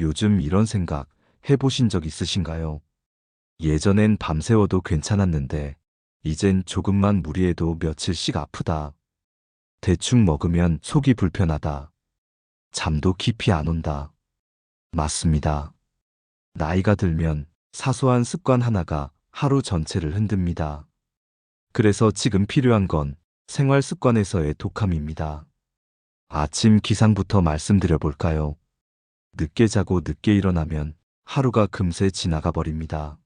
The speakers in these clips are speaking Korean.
요즘 이런 생각 해보신 적 있으신가요? 예전엔 밤새워도 괜찮았는데, 이젠 조금만 무리해도 며칠씩 아프다. 대충 먹으면 속이 불편하다. 잠도 깊이 안 온다. 맞습니다. 나이가 들면 사소한 습관 하나가 하루 전체를 흔듭니다. 그래서 지금 필요한 건 생활 습관에서의 독함입니다. 아침 기상부터 말씀드려 볼까요? 늦게 자고 늦게 일어나면 하루가 금세 지나가 버립니다.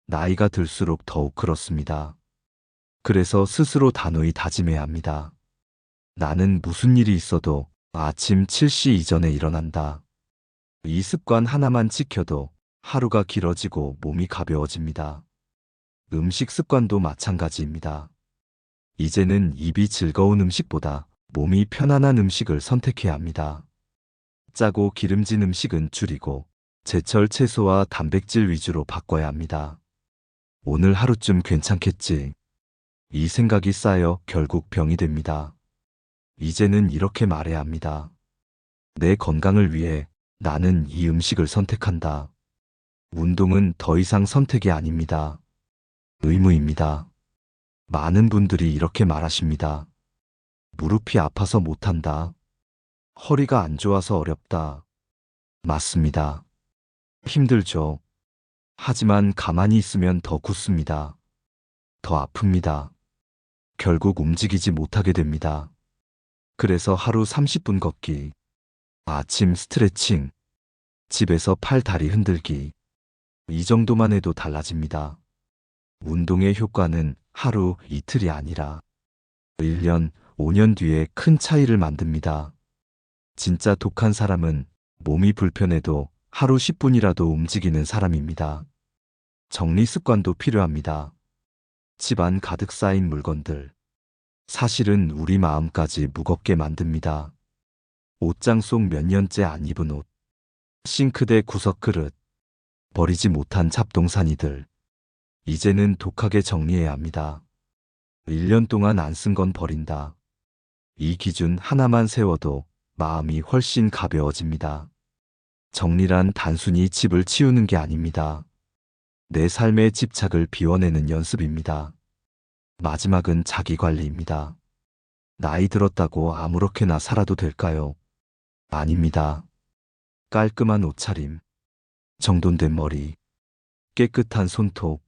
나이가 들수록 더욱 그렇습니다. 그래서 스스로 단호히 다짐해야 합니다. 나는 무슨 일이 있어도 아침 7시 이전에 일어난다. 이 습관 하나만 지켜도 하루가 길어지고 몸이 가벼워집니다. 음식 습관도 마찬가지입니다. 이제는 입이 즐거운 음식보다 몸이 편안한 음식을 선택해야 합니다. 짜고 기름진 음식은 줄이고 제철 채소와 단백질 위주로 바꿔야 합니다. 오늘 하루쯤 괜찮겠지. 이 생각이 쌓여 결국 병이 됩니다. 이제는 이렇게 말해야 합니다. 내 건강을 위해 나는 이 음식을 선택한다. 운동은 더 이상 선택이 아닙니다. 의무입니다. 많은 분들이 이렇게 말하십니다. 무릎이 아파서 못한다. 허리가 안 좋아서 어렵다. 맞습니다. 힘들죠. 하지만 가만히 있으면 더 굳습니다. 더 아픕니다. 결국 움직이지 못하게 됩니다. 그래서 하루 30분 걷기, 아침 스트레칭, 집에서 팔 다리 흔들기, 이 정도만 해도 달라집니다. 운동의 효과는 하루 이틀이 아니라 1년, 5년 뒤에 큰 차이를 만듭니다. 진짜 독한 사람은 몸이 불편해도 하루 10분이라도 움직이는 사람입니다. 정리 습관도 필요합니다. 집안 가득 쌓인 물건들. 사실은 우리 마음까지 무겁게 만듭니다. 옷장 속 몇 년째 안 입은 옷. 싱크대 구석 그릇. 버리지 못한 잡동사니들. 이제는 독하게 정리해야 합니다. 1년 동안 안 쓴 건 버린다. 이 기준 하나만 세워도 마음이 훨씬 가벼워집니다. 정리란 단순히 집을 치우는 게 아닙니다. 내 삶의 집착을 비워내는 연습입니다. 마지막은 자기관리입니다. 나이 들었다고 아무렇게나 살아도 될까요? 아닙니다. 깔끔한 옷차림, 정돈된 머리, 깨끗한 손톱,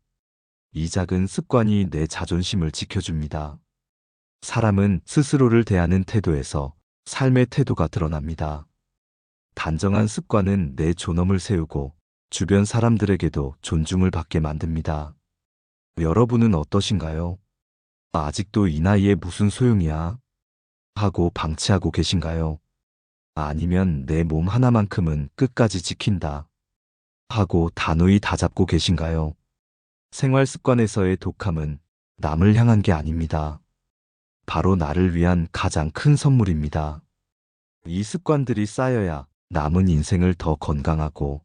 이 작은 습관이 내 자존심을 지켜줍니다. 사람은 스스로를 대하는 태도에서 삶의 태도가 드러납니다. 단정한 습관은 내 존엄을 세우고 주변 사람들에게도 존중을 받게 만듭니다. 여러분은 어떠신가요? 아직도 이 나이에 무슨 소용이야? 하고 방치하고 계신가요? 아니면 내 몸 하나만큼은 끝까지 지킨다. 하고 단호히 다잡고 계신가요? 생활 습관에서의 독함은 남을 향한 게 아닙니다. 바로 나를 위한 가장 큰 선물입니다. 이 습관들이 쌓여야 남은 인생을 더 건강하고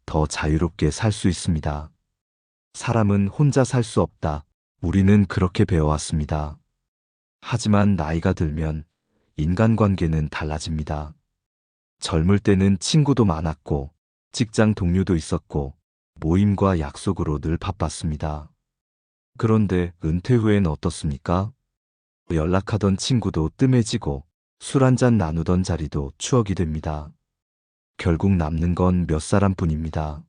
더 자유롭게 살 수 있습니다. 사람은 혼자 살 수 없다. 우리는 그렇게 배워왔습니다. 하지만 나이가 들면 인간관계는 달라집니다. 젊을 때는 친구도 많았고 직장 동료도 있었고 모임과 약속으로 늘 바빴습니다. 그런데 은퇴 후엔 어떻습니까? 연락하던 친구도 뜸해지고 술 한잔 나누던 자리도 추억이 됩니다. 결국 남는 건 몇 사람뿐입니다.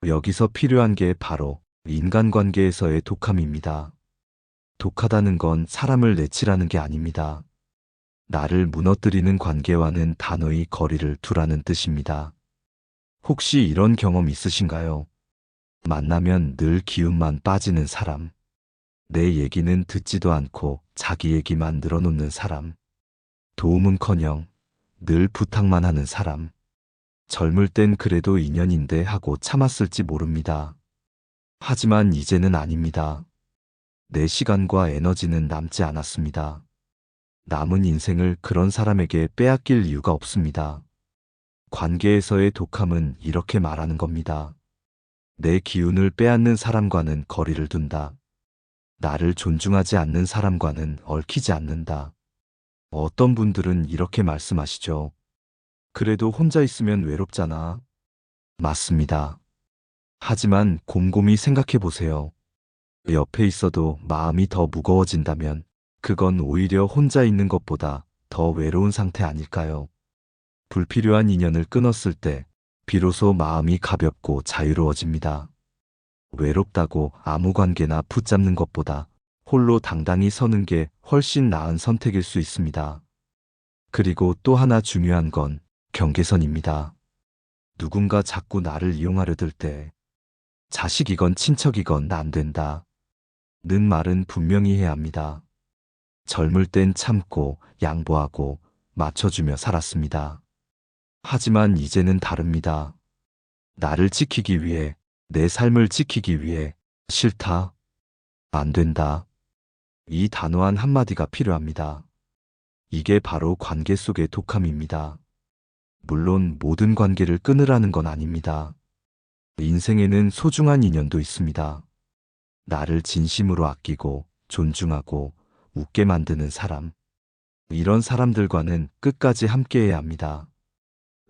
여기서 필요한 게 바로 인간관계에서의 독함입니다. 독하다는 건 사람을 내치라는 게 아닙니다. 나를 무너뜨리는 관계와는 단호히 거리를 두라는 뜻입니다. 혹시 이런 경험 있으신가요? 만나면 늘 기운만 빠지는 사람. 내 얘기는 듣지도 않고 자기 얘기만 늘어놓는 사람. 도움은커녕 늘 부탁만 하는 사람. 젊을 땐 그래도 인연인데 하고 참았을지 모릅니다. 하지만 이제는 아닙니다. 내 시간과 에너지는 남지 않았습니다. 남은 인생을 그런 사람에게 빼앗길 이유가 없습니다. 관계에서의 독함은 이렇게 말하는 겁니다. 내 기운을 빼앗는 사람과는 거리를 둔다. 나를 존중하지 않는 사람과는 얽히지 않는다. 어떤 분들은 이렇게 말씀하시죠. 그래도 혼자 있으면 외롭잖아. 맞습니다. 하지만 곰곰이 생각해 보세요. 옆에 있어도 마음이 더 무거워진다면 그건 오히려 혼자 있는 것보다 더 외로운 상태 아닐까요? 불필요한 인연을 끊었을 때 비로소 마음이 가볍고 자유로워집니다. 외롭다고 아무 관계나 붙잡는 것보다 홀로 당당히 서는 게 훨씬 나은 선택일 수 있습니다. 그리고 또 하나 중요한 건 경계선입니다. 누군가 자꾸 나를 이용하려 들 때 자식이건 친척이건 안 된다 는 말은 분명히 해야 합니다. 젊을 땐 참고 양보하고 맞춰주며 살았습니다. 하지만 이제는 다릅니다. 나를 지키기 위해, 내 삶을 지키기 위해 싫다, 안 된다. 이 단호한 한마디가 필요합니다. 이게 바로 관계 속의 독함입니다. 물론 모든 관계를 끊으라는 건 아닙니다. 인생에는 소중한 인연도 있습니다. 나를 진심으로 아끼고 존중하고 웃게 만드는 사람. 이런 사람들과는 끝까지 함께해야 합니다.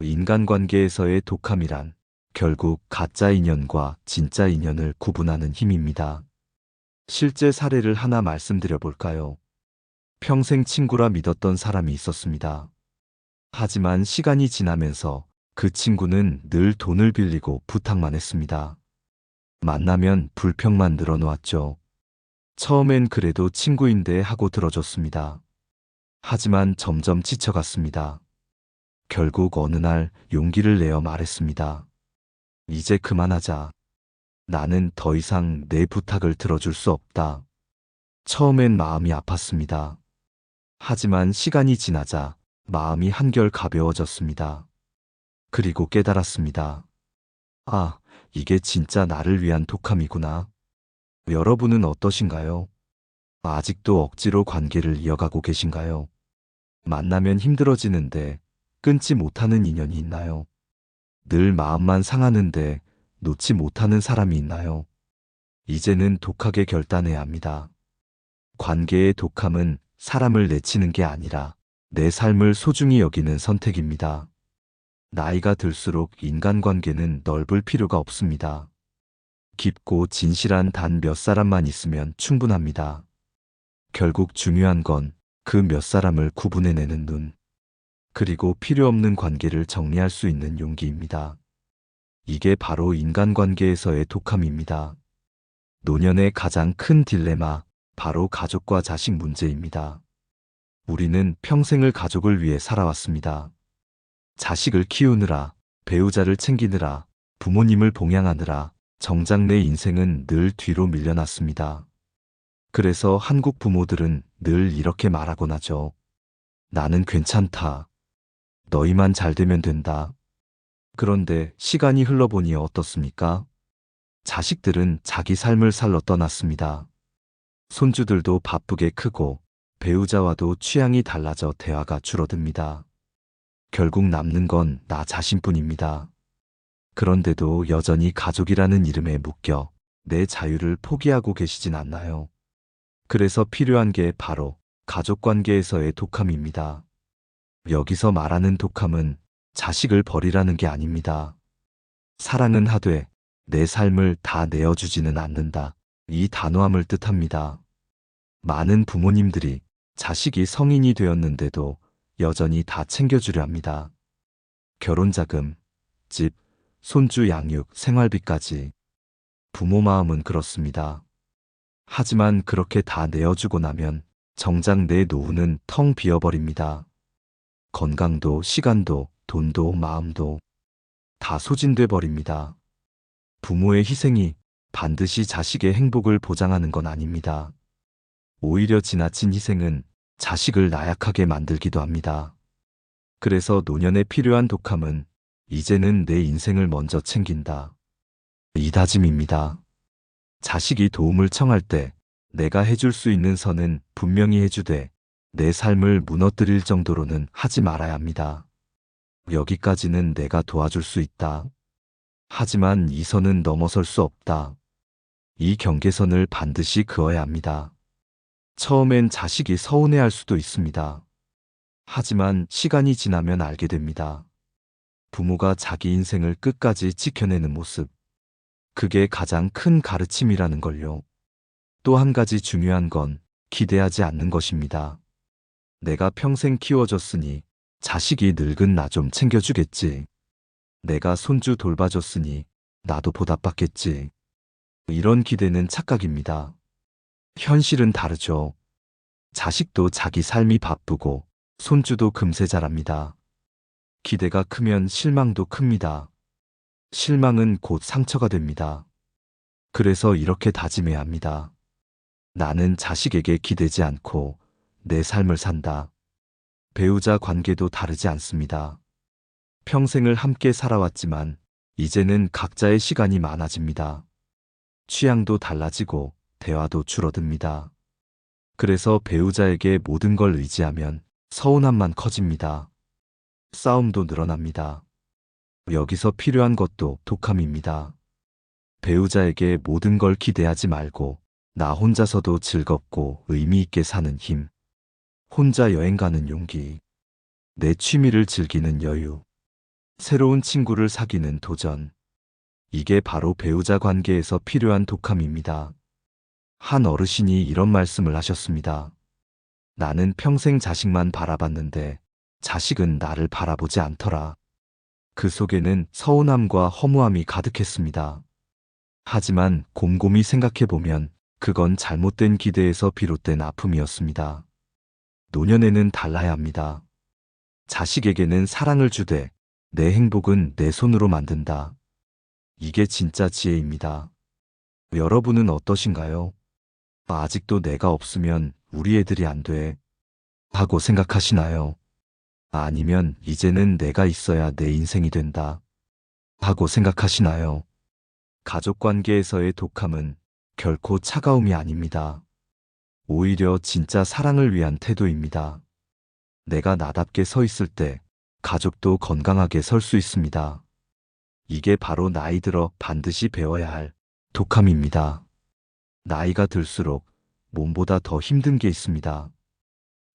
인간관계에서의 독함이란 결국 가짜 인연과 진짜 인연을 구분하는 힘입니다. 실제 사례를 하나 말씀드려 볼까요? 평생 친구라 믿었던 사람이 있었습니다. 하지만 시간이 지나면서 그 친구는 늘 돈을 빌리고 부탁만 했습니다. 만나면 불평만 늘어놓았죠. 처음엔 그래도 친구인데 하고 들어줬습니다. 하지만 점점 지쳐갔습니다. 결국 어느 날 용기를 내어 말했습니다. 이제 그만하자. 나는 더 이상 내 부탁을 들어줄 수 없다. 처음엔 마음이 아팠습니다. 하지만 시간이 지나자 마음이 한결 가벼워졌습니다. 그리고 깨달았습니다. 아, 이게 진짜 나를 위한 독함이구나. 여러분은 어떠신가요? 아직도 억지로 관계를 이어가고 계신가요? 만나면 힘들어지는데 끊지 못하는 인연이 있나요? 늘 마음만 상하는데 놓지 못하는 사람이 있나요? 이제는 독하게 결단해야 합니다. 관계의 독함은 사람을 내치는 게 아니라 내 삶을 소중히 여기는 선택입니다. 나이가 들수록 인간관계는 넓을 필요가 없습니다. 깊고 진실한 단 몇 사람만 있으면 충분합니다. 결국 중요한 건 그 몇 사람을 구분해내는 눈, 그리고 필요 없는 관계를 정리할 수 있는 용기입니다. 이게 바로 인간관계에서의 독함입니다. 노년의 가장 큰 딜레마, 바로 가족과 자식 문제입니다. 우리는 평생을 가족을 위해 살아왔습니다. 자식을 키우느라, 배우자를 챙기느라, 부모님을 봉양하느라 정작 내 인생은 늘 뒤로 밀려났습니다. 그래서 한국 부모들은 늘 이렇게 말하곤 하죠. 나는 괜찮다. 너희만 잘 되면 된다. 그런데 시간이 흘러보니 어떻습니까? 자식들은 자기 삶을 살러 떠났습니다. 손주들도 바쁘게 크고 배우자와도 취향이 달라져 대화가 줄어듭니다. 결국 남는 건 나 자신뿐입니다. 그런데도 여전히 가족이라는 이름에 묶여 내 자유를 포기하고 계시진 않나요? 그래서 필요한 게 바로 가족관계에서의 독함입니다. 여기서 말하는 독함은 자식을 버리라는 게 아닙니다. 사랑은 하되 내 삶을 다 내어주지는 않는다. 이 단호함을 뜻합니다. 많은 부모님들이 자식이 성인이 되었는데도 여전히 다 챙겨주려 합니다. 결혼자금, 집, 손주 양육, 생활비까지. 부모 마음은 그렇습니다. 하지만 그렇게 다 내어주고 나면 정작 내 노후는 텅 비어버립니다. 건강도, 시간도, 돈도, 마음도 다 소진돼 버립니다. 부모의 희생이 반드시 자식의 행복을 보장하는 건 아닙니다. 오히려 지나친 희생은 자식을 나약하게 만들기도 합니다. 그래서 노년에 필요한 독함은 이제는 내 인생을 먼저 챙긴다. 이 다짐입니다. 자식이 도움을 청할 때 내가 해줄 수 있는 선은 분명히 해주되 내 삶을 무너뜨릴 정도로는 하지 말아야 합니다. 여기까지는 내가 도와줄 수 있다. 하지만 이 선은 넘어설 수 없다. 이 경계선을 반드시 그어야 합니다. 처음엔 자식이 서운해할 수도 있습니다. 하지만 시간이 지나면 알게 됩니다. 부모가 자기 인생을 끝까지 지켜내는 모습. 그게 가장 큰 가르침이라는 걸요. 또 한 가지 중요한 건 기대하지 않는 것입니다. 내가 평생 키워줬으니 자식이 늙은 나 좀 챙겨주겠지. 내가 손주 돌봐줬으니 나도 보답받겠지. 이런 기대는 착각입니다. 현실은 다르죠. 자식도 자기 삶이 바쁘고 손주도 금세 자랍니다. 기대가 크면 실망도 큽니다. 실망은 곧 상처가 됩니다. 그래서 이렇게 다짐해야 합니다. 나는 자식에게 기대지 않고 내 삶을 산다. 배우자 관계도 다르지 않습니다. 평생을 함께 살아왔지만 이제는 각자의 시간이 많아집니다. 취향도 달라지고 대화도 줄어듭니다. 그래서 배우자에게 모든 걸 의지하면 서운함만 커집니다. 싸움도 늘어납니다. 여기서 필요한 것도 독함입니다. 배우자에게 모든 걸 기대하지 말고 나 혼자서도 즐겁고 의미 있게 사는 힘. 혼자 여행 가는 용기. 내 취미를 즐기는 여유. 새로운 친구를 사귀는 도전. 이게 바로 배우자 관계에서 필요한 독함입니다. 한 어르신이 이런 말씀을 하셨습니다. 나는 평생 자식만 바라봤는데 자식은 나를 바라보지 않더라. 그 속에는 서운함과 허무함이 가득했습니다. 하지만 곰곰이 생각해보면 그건 잘못된 기대에서 비롯된 아픔이었습니다. 노년에는 달라야 합니다. 자식에게는 사랑을 주되 내 행복은 내 손으로 만든다. 이게 진짜 지혜입니다. 여러분은 어떠신가요? 아직도 내가 없으면 우리 애들이 안 돼. 하고 생각하시나요? 아니면 이제는 내가 있어야 내 인생이 된다. 하고 생각하시나요? 가족 관계에서의 독함은 결코 차가움이 아닙니다. 오히려 진짜 사랑을 위한 태도입니다. 내가 나답게 서 있을 때 가족도 건강하게 설 수 있습니다. 이게 바로 나이 들어 반드시 배워야 할 독함입니다. 나이가 들수록 몸보다 더 힘든 게 있습니다.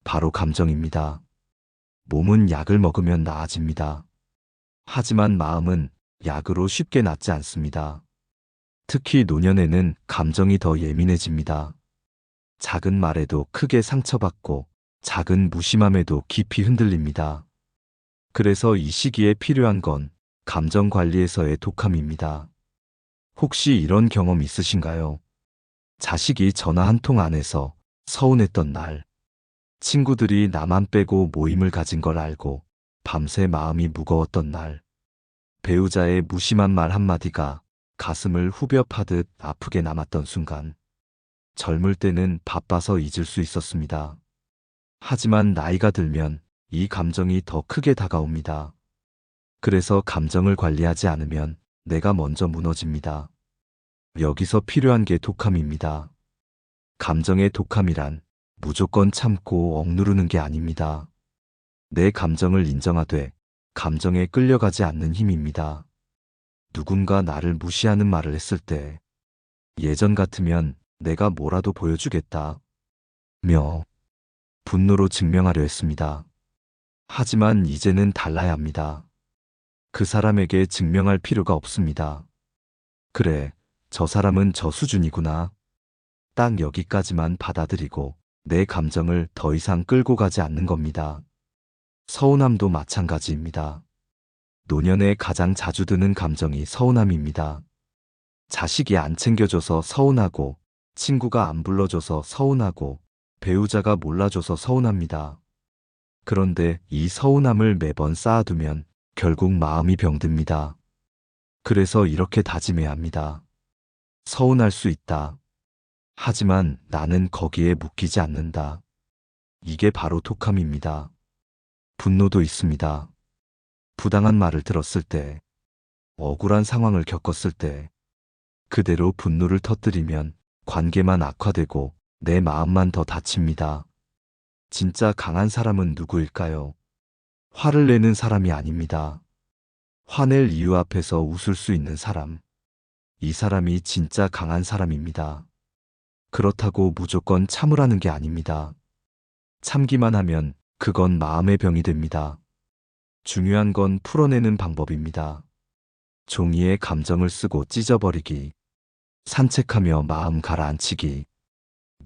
바로 감정입니다. 몸은 약을 먹으면 나아집니다. 하지만 마음은 약으로 쉽게 낫지 않습니다. 특히 노년에는 감정이 더 예민해집니다. 작은 말에도 크게 상처받고 작은 무심함에도 깊이 흔들립니다. 그래서 이 시기에 필요한 건 감정 관리에서의 독함입니다. 혹시 이런 경험 있으신가요? 자식이 전화 한 통 안 해서 서운했던 날, 친구들이 나만 빼고 모임을 가진 걸 알고 밤새 마음이 무거웠던 날, 배우자의 무심한 말 한마디가 가슴을 후벼 파듯 아프게 남았던 순간, 젊을 때는 바빠서 잊을 수 있었습니다. 하지만 나이가 들면 이 감정이 더 크게 다가옵니다. 그래서 감정을 관리하지 않으면 내가 먼저 무너집니다. 여기서 필요한 게 독함입니다. 감정의 독함이란 무조건 참고 억누르는 게 아닙니다. 내 감정을 인정하되 감정에 끌려가지 않는 힘입니다. 누군가 나를 무시하는 말을 했을 때 예전 같으면 내가 뭐라도 보여주겠다 며 분노로 증명하려 했습니다. 하지만 이제는 달라야 합니다. 그 사람에게 증명할 필요가 없습니다. 그래, 저 사람은 저 수준이구나. 딱 여기까지만 받아들이고 내 감정을 더 이상 끌고 가지 않는 겁니다. 서운함도 마찬가지입니다. 노년에 가장 자주 드는 감정이 서운함입니다. 자식이 안 챙겨줘서 서운하고, 친구가 안 불러줘서 서운하고, 배우자가 몰라줘서 서운합니다. 그런데 이 서운함을 매번 쌓아두면 결국 마음이 병듭니다. 그래서 이렇게 다짐해야 합니다. 서운할 수 있다. 하지만 나는 거기에 묶이지 않는다. 이게 바로 독함입니다. 분노도 있습니다. 부당한 말을 들었을 때, 억울한 상황을 겪었을 때, 그대로 분노를 터뜨리면 관계만 악화되고 내 마음만 더 다칩니다. 진짜 강한 사람은 누구일까요? 화를 내는 사람이 아닙니다. 화낼 이유 앞에서 웃을 수 있는 사람. 이 사람이 진짜 강한 사람입니다. 그렇다고 무조건 참으라는 게 아닙니다. 참기만 하면 그건 마음의 병이 됩니다. 중요한 건 풀어내는 방법입니다. 종이에 감정을 쓰고 찢어버리기, 산책하며 마음 가라앉히기,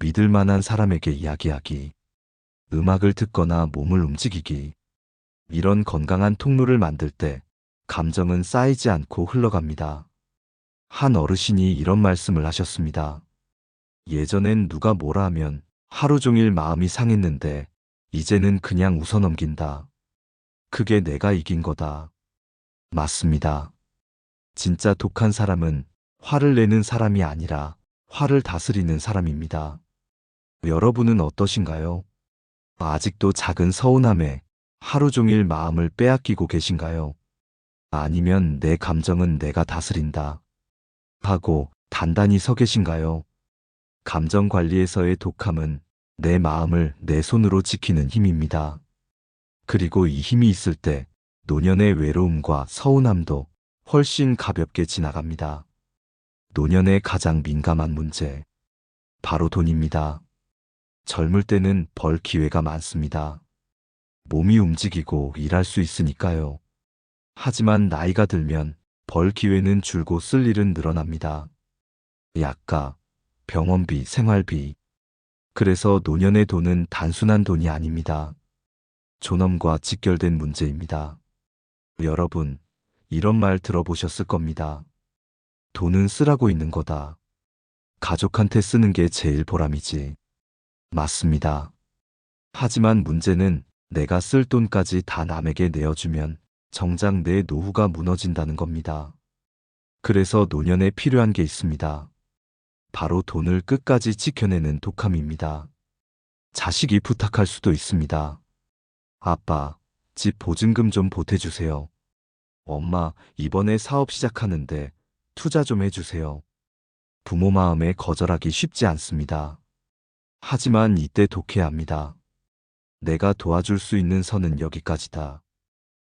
믿을 만한 사람에게 이야기하기, 음악을 듣거나 몸을 움직이기. 이런 건강한 통로를 만들 때 감정은 쌓이지 않고 흘러갑니다. 한 어르신이 이런 말씀을 하셨습니다. 예전엔 누가 뭐라 하면 하루 종일 마음이 상했는데 이제는 그냥 웃어넘긴다. 그게 내가 이긴 거다. 맞습니다. 진짜 독한 사람은 화를 내는 사람이 아니라 화를 다스리는 사람입니다. 여러분은 어떠신가요? 아직도 작은 서운함에 하루 종일 마음을 빼앗기고 계신가요? 아니면 내 감정은 내가 다스린다 하고 단단히 서 계신가요? 감정 관리에서의 독함은 내 마음을 내 손으로 지키는 힘입니다. 그리고 이 힘이 있을 때 노년의 외로움과 서운함도 훨씬 가볍게 지나갑니다. 노년의 가장 민감한 문제, 바로 돈입니다. 젊을 때는 벌 기회가 많습니다. 몸이 움직이고 일할 수 있으니까요. 하지만 나이가 들면 벌 기회는 줄고 쓸 일은 늘어납니다. 약가, 병원비, 생활비. 그래서 노년의 돈은 단순한 돈이 아닙니다. 존엄과 직결된 문제입니다. 여러분, 이런 말 들어보셨을 겁니다. 돈은 쓰라고 있는 거다. 가족한테 쓰는 게 제일 보람이지. 맞습니다. 하지만 문제는 내가 쓸 돈까지 다 남에게 내어주면 정작 내 노후가 무너진다는 겁니다. 그래서 노년에 필요한 게 있습니다. 바로 돈을 끝까지 지켜내는 독함입니다. 자식이 부탁할 수도 있습니다. 아빠, 집 보증금 좀 보태주세요. 엄마, 이번에 사업 시작하는데 투자 좀 해주세요. 부모 마음에 거절하기 쉽지 않습니다. 하지만 이때 독해야 합니다. 내가 도와줄 수 있는 선은 여기까지다.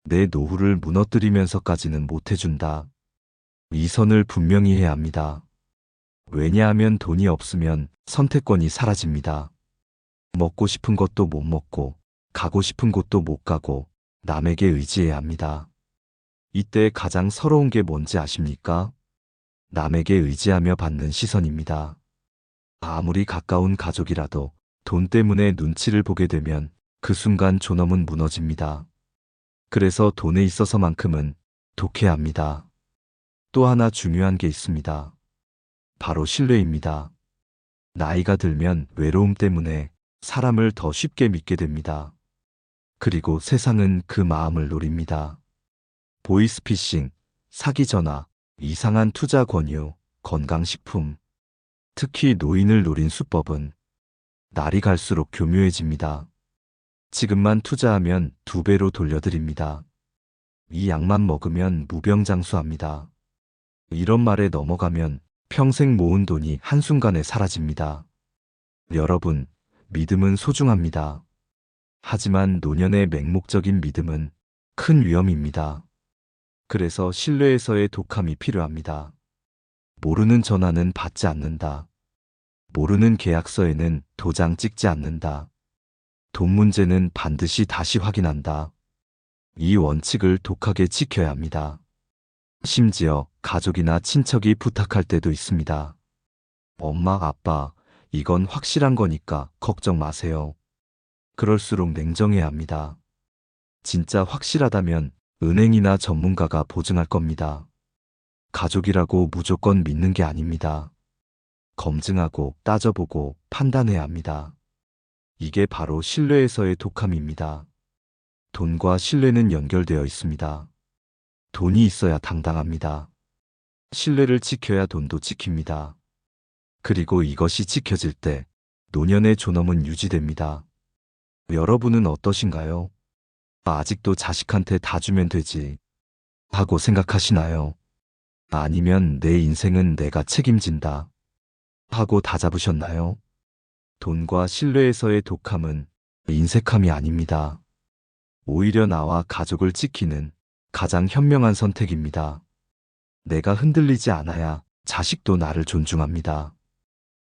내 노후를 무너뜨리면서까지는 못해준다. 이 선을 분명히 해야 합니다. 왜냐하면 돈이 없으면 선택권이 사라집니다. 먹고 싶은 것도 못 먹고, 가고 싶은 곳도 못 가고, 남에게 의지해야 합니다. 이때 가장 서러운 게 뭔지 아십니까? 남에게 의지하며 받는 시선입니다. 아무리 가까운 가족이라도 돈 때문에 눈치를 보게 되면 그 순간 존엄은 무너집니다. 그래서 돈에 있어서만큼은 독해야 합니다. 또 하나 중요한 게 있습니다. 바로 신뢰입니다. 나이가 들면 외로움 때문에 사람을 더 쉽게 믿게 됩니다. 그리고 세상은 그 마음을 노립니다. 보이스피싱, 사기 전화, 이상한 투자 권유, 건강식품, 특히 노인을 노린 수법은 날이 갈수록 교묘해집니다. 지금만 투자하면 2배로 돌려드립니다. 이 약만 먹으면 무병장수합니다. 이런 말에 넘어가면 평생 모은 돈이 한순간에 사라집니다. 여러분, 믿음은 소중합니다. 하지만 노년의 맹목적인 믿음은 큰 위험입니다. 그래서 신뢰에서의 독함이 필요합니다. 모르는 전화는 받지 않는다. 모르는 계약서에는 도장 찍지 않는다. 돈 문제는 반드시 다시 확인한다. 이 원칙을 독하게 지켜야 합니다. 심지어 가족이나 친척이 부탁할 때도 있습니다. 엄마, 아빠, 이건 확실한 거니까 걱정 마세요. 그럴수록 냉정해야 합니다. 진짜 확실하다면 은행이나 전문가가 보증할 겁니다. 가족이라고 무조건 믿는 게 아닙니다. 검증하고 따져보고 판단해야 합니다. 이게 바로 신뢰에서의 독함입니다. 돈과 신뢰는 연결되어 있습니다. 돈이 있어야 당당합니다. 신뢰를 지켜야 돈도 지킵니다. 그리고 이것이 지켜질 때 노년의 존엄은 유지됩니다. 여러분은 어떠신가요? 아직도 자식한테 다 주면 되지 하고 생각하시나요? 아니면 내 인생은 내가 책임진다 하고 다잡으셨나요? 돈과 신뢰에서의 독함은 인색함이 아닙니다. 오히려 나와 가족을 지키는 가장 현명한 선택입니다. 내가 흔들리지 않아야 자식도 나를 존중합니다.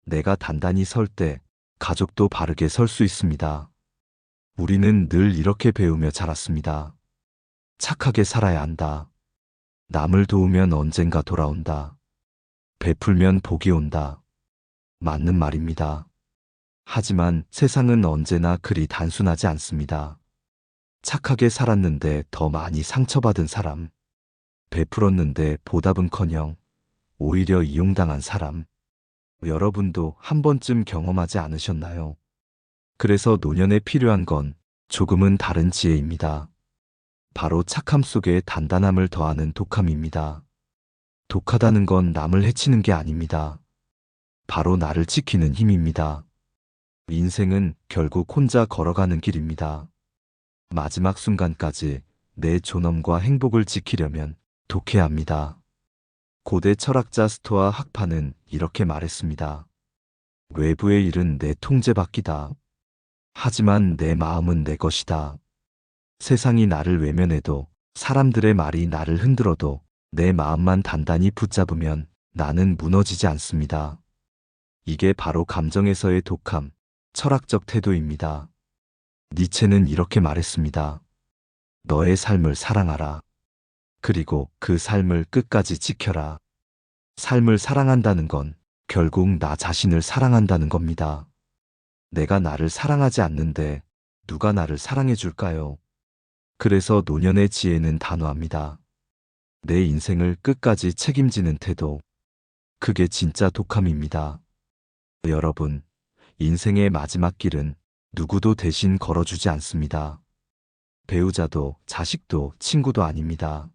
내가 단단히 설 때 가족도 바르게 설 수 있습니다. 우리는 늘 이렇게 배우며 자랐습니다. 착하게 살아야 한다. 남을 도우면 언젠가 돌아온다. 베풀면 복이 온다. 맞는 말입니다. 하지만 세상은 언제나 그리 단순하지 않습니다. 착하게 살았는데 더 많이 상처받은 사람, 베풀었는데 보답은커녕 오히려 이용당한 사람, 여러분도 한 번쯤 경험하지 않으셨나요? 그래서 노년에 필요한 건 조금은 다른 지혜입니다. 바로 착함 속에 단단함을 더하는 독함입니다. 독하다는 건 남을 해치는 게 아닙니다. 바로 나를 지키는 힘입니다. 인생은 결국 혼자 걸어가는 길입니다. 마지막 순간까지 내 존엄과 행복을 지키려면 독해야 합니다. 고대 철학자 스토아 학파는 이렇게 말했습니다. 외부의 일은 내 통제 밖이다. 하지만 내 마음은 내 것이다. 세상이 나를 외면해도, 사람들의 말이 나를 흔들어도 내 마음만 단단히 붙잡으면 나는 무너지지 않습니다. 이게 바로 감정에서의 독함, 철학적 태도입니다. 니체는 이렇게 말했습니다. 너의 삶을 사랑하라. 그리고 그 삶을 끝까지 지켜라. 삶을 사랑한다는 건 결국 나 자신을 사랑한다는 겁니다. 내가 나를 사랑하지 않는데 누가 나를 사랑해 줄까요? 그래서 노년의 지혜는 단호합니다. 내 인생을 끝까지 책임지는 태도. 그게 진짜 독함입니다. 여러분, 인생의 마지막 길은 누구도 대신 걸어주지 않습니다. 배우자도 자식도 친구도 아닙니다.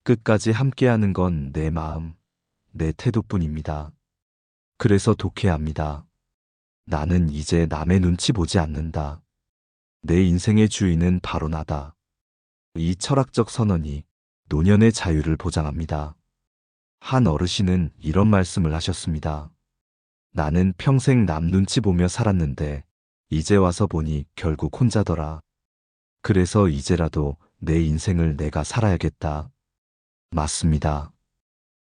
끝까지 함께하는 건 내 마음, 내 태도뿐입니다. 그래서 독해야 합니다. 나는 이제 남의 눈치 보지 않는다. 내 인생의 주인은 바로 나다. 이 철학적 선언이 노년의 자유를 보장합니다. 한 어르신은 이런 말씀을 하셨습니다. 나는 평생 남 눈치 보며 살았는데 이제 와서 보니 결국 혼자더라. 그래서 이제라도 내 인생을 내가 살아야겠다. 맞습니다.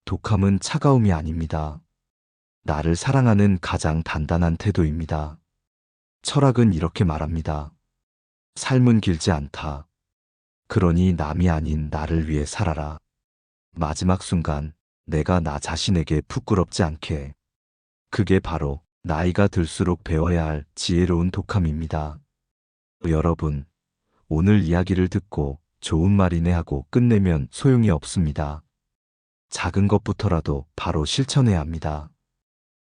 독함은 차가움이 아닙니다. 나를 사랑하는 가장 단단한 태도입니다. 철학은 이렇게 말합니다. 삶은 길지 않다. 그러니 남이 아닌 나를 위해 살아라. 마지막 순간 내가 나 자신에게 부끄럽지 않게. 그게 바로 나이가 들수록 배워야 할 지혜로운 독함입니다. 여러분, 오늘 이야기를 듣고 좋은 말이네 하고 끝내면 소용이 없습니다. 작은 것부터라도 바로 실천해야 합니다.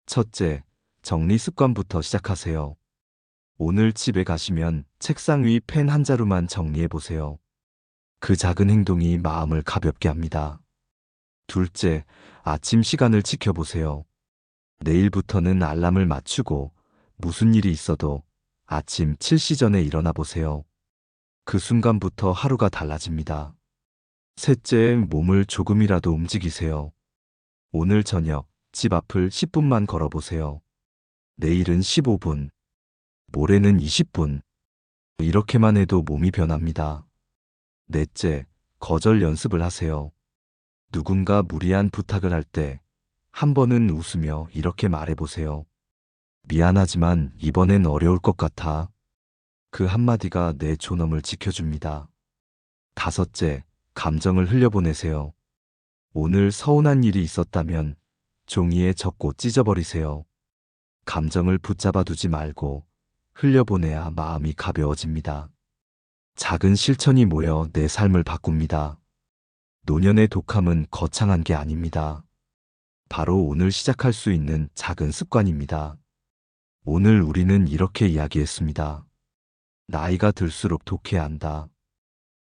첫째, 정리 습관부터 시작하세요. 오늘 집에 가시면 책상 위 펜 한 자루만 정리해 보세요. 그 작은 행동이 마음을 가볍게 합니다. 둘째, 아침 시간을 지켜보세요. 내일부터는 알람을 맞추고 무슨 일이 있어도 아침 7시 전에 일어나 보세요. 그 순간부터 하루가 달라집니다. 셋째, 몸을 조금이라도 움직이세요. 오늘 저녁 집 앞을 10분만 걸어보세요. 내일은 15분, 모레는 20분. 이렇게만 해도 몸이 변합니다. 넷째, 거절 연습을 하세요. 누군가 무리한 부탁을 할 때 한 번은 웃으며 이렇게 말해보세요. 미안하지만 이번엔 어려울 것 같아. 그 한마디가 내 존엄을 지켜줍니다. 다섯째, 감정을 흘려보내세요. 오늘 서운한 일이 있었다면 종이에 적고 찢어버리세요. 감정을 붙잡아 두지 말고 흘려보내야 마음이 가벼워집니다. 작은 실천이 모여 내 삶을 바꿉니다. 노년의 독함은 거창한 게 아닙니다. 바로 오늘 시작할 수 있는 작은 습관입니다. 오늘 우리는 이렇게 이야기했습니다. 나이가 들수록 독해야 한다.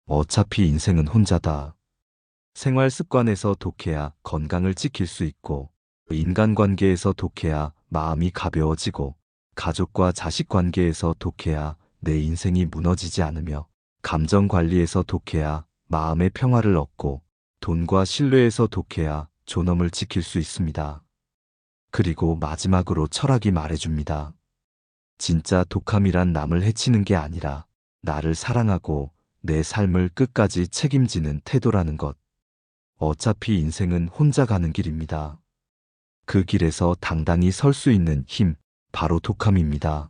어차피 인생은 혼자다. 생활 습관에서 독해야 건강을 지킬 수 있고, 인간관계에서 독해야 마음이 가벼워지고, 가족과 자식 관계에서 독해야 내 인생이 무너지지 않으며, 감정 관리에서 독해야 마음의 평화를 얻고, 돈과 신뢰에서 독해야 존엄을 지킬 수 있습니다. 그리고 마지막으로 철학이 말해줍니다. 진짜 독함이란 남을 해치는 게 아니라 나를 사랑하고 내 삶을 끝까지 책임지는 태도라는 것. 어차피 인생은 혼자 가는 길입니다. 그 길에서 당당히 설 수 있는 힘, 바로 독함입니다.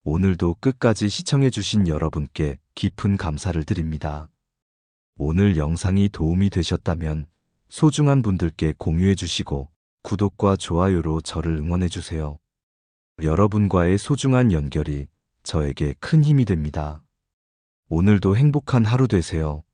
오늘도 끝까지 시청해주신 여러분께 깊은 감사를 드립니다. 오늘 영상이 도움이 되셨다면 소중한 분들께 공유해 주시고 구독과 좋아요로 저를 응원해 주세요. 여러분과의 소중한 연결이 저에게 큰 힘이 됩니다. 오늘도 행복한 하루 되세요.